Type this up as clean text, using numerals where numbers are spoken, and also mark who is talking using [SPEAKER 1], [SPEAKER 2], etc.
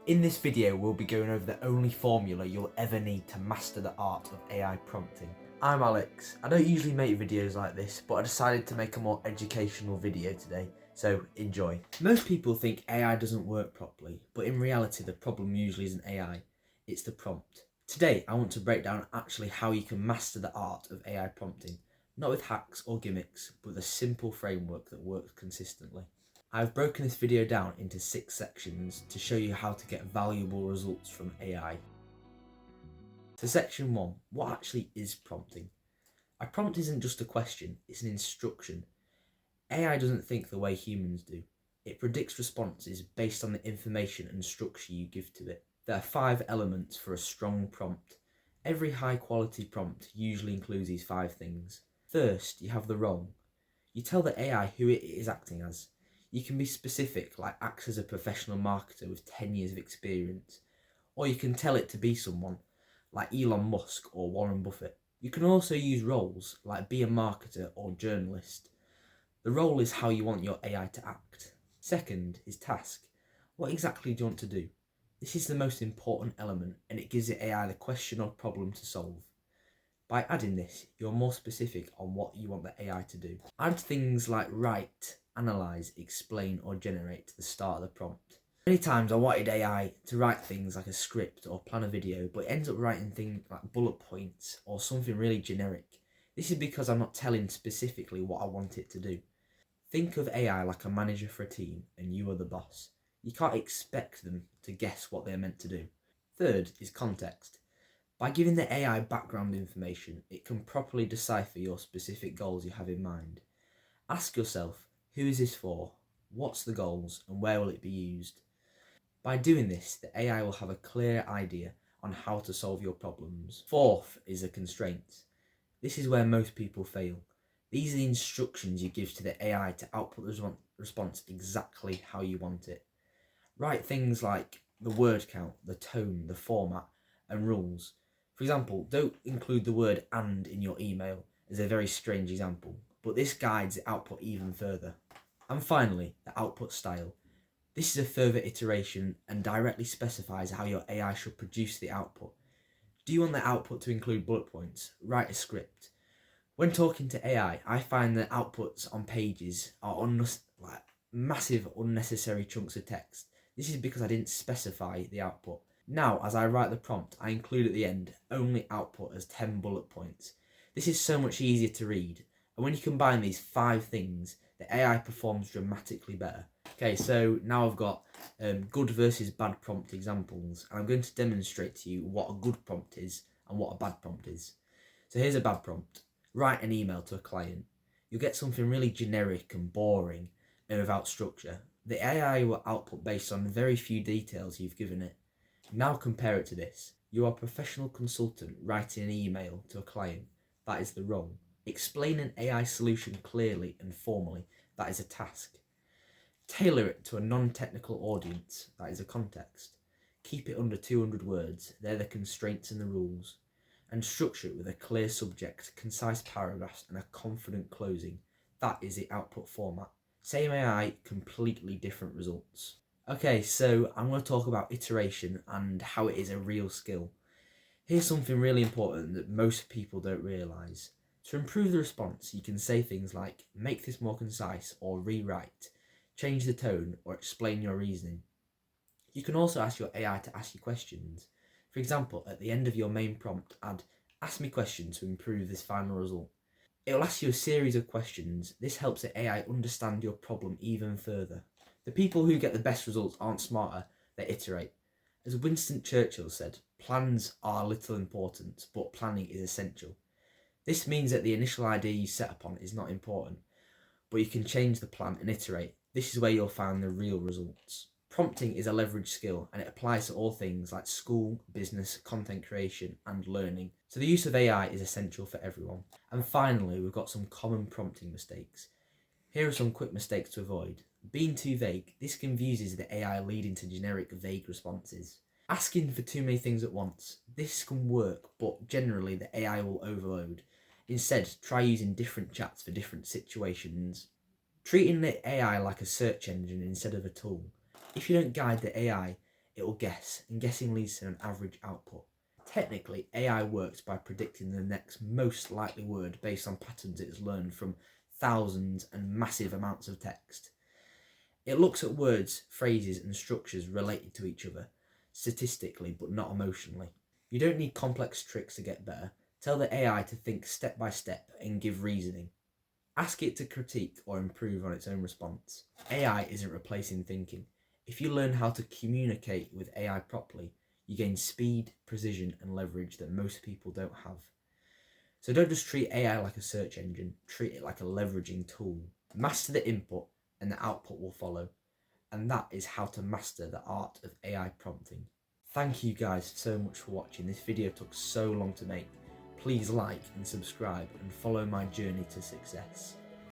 [SPEAKER 1] In this video, we'll be going over the only formula you'll ever need to master the art of AI prompting. I'm Alex. I don't usually make videos like this, but I decided to make a more educational video today, so enjoy. Most people think AI doesn't work properly, but in reality the problem usually isn't AI, it's the prompt. Today I want to break down actually how you can master the art of AI prompting, not with hacks or gimmicks, but with a simple framework that works consistently. I've broken this video down into 6 sections to show you how to get valuable results from AI. So section 1, what actually is prompting? A prompt isn't just a question, it's an instruction. AI doesn't think the way humans do. It predicts responses based on the information and structure you give to it. There are 5 elements for a strong prompt. Every high quality prompt usually includes these 5 things. First, you have the role. You tell the AI who it is acting as. You can be specific, like acts as a professional marketer with 10 years of experience, or you can tell it to be someone, like Elon Musk or Warren Buffett. You can also use roles, like be a marketer or journalist. The role is how you want your AI to act. Second is task. What exactly do you want to do? This is the most important element, and it gives the AI the question or problem to solve. By adding this, you're more specific on what you want the AI to do. Add things like write, analyse, explain or generate to the start of the prompt. Many times I wanted AI to write things like a script or plan a video, but it ends up writing things like bullet points or something really generic. This is because I'm not telling specifically what I want it to do. Think of AI like a manager for a team and you are the boss. You can't expect them to guess what they're meant to do. Third is context. By giving the AI background information, it can properly decipher your specific goals you have in mind. Ask yourself, who is this for? What's the goals and where will it be used? By doing this, the AI will have a clear idea on how to solve your problems. Fourth is the constraints. This is where most people fail. These are the instructions you give to the AI to output the response exactly how you want it. Write things like the word count, the tone, the format, and rules. For example, don't include the word "and" in your email as a very strange example, but this guides the output even further. And finally, the output style. This is a further iteration and directly specifies how your AI should produce the output. Do you want the output to include bullet points? Write a script. When talking to AI, I find that outputs on pages are massive unnecessary chunks of text. This is because I didn't specify the output. Now, as I write the prompt, I include at the end only output as 10 bullet points. This is so much easier to read, and when you combine these 5 things, the AI performs dramatically better. Okay, so now I've got good versus bad prompt examples, and I'm going to demonstrate to you what a good prompt is and what a bad prompt is. So here's a bad prompt. Write an email to a client. You'll get something really generic and boring and without structure. The AI will output based on very few details you've given it. Now compare it to this. You are a professional consultant writing an email to a client. That is the role. Explain an AI solution clearly and formally. That is a task. Tailor it to a non-technical audience. That is a context. Keep it under 200 words. They're the constraints and the rules. And structure it with a clear subject, concise paragraphs and a confident closing. That is the output format. Same AI, completely different results. Okay, so I'm going to talk about iteration and how it is a real skill. Here's something really important that most people don't realise. To improve the response, you can say things like, make this more concise or rewrite, change the tone or explain your reasoning. You can also ask your AI to ask you questions. For example, at the end of your main prompt, add, ask me questions to improve this final result. It will ask you a series of questions. This helps the AI understand your problem even further. The people who get the best results aren't smarter, they iterate. As Winston Churchill said, plans are little important, but planning is essential. This means that the initial idea you set upon is not important, but you can change the plan and iterate. This is where you'll find the real results. Prompting is a leverage skill and it applies to all things like school, business, content creation and learning. So the use of AI is essential for everyone. And finally, we've got some common prompting mistakes. Here are some quick mistakes to avoid. Being too vague. This confuses the AI, leading to generic, vague responses. Asking for too many things at once. This can work, but generally the AI will overload. Instead, try using different chats for different situations. Treating the AI like a search engine instead of a tool. If you don't guide the AI, It will guess, and guessing leads to an average output. Technically, AI works by predicting the next most likely word based on patterns it has learned from thousands and massive amounts of text. It looks at words, phrases, and structures related to each other, statistically but not emotionally. You don't need complex tricks to get better. Tell the AI to think step by step and give reasoning. Ask it to critique or improve on its own response. AI isn't replacing thinking. If you learn how to communicate with AI properly, you gain speed, precision, and leverage that most people don't have. So don't just treat AI like a search engine, treat it like a leveraging tool. Master the input and the output will follow. And that is how to master the art of AI prompting. Thank you guys so much for watching. This video took so long to make. Please like and subscribe and follow my journey to success.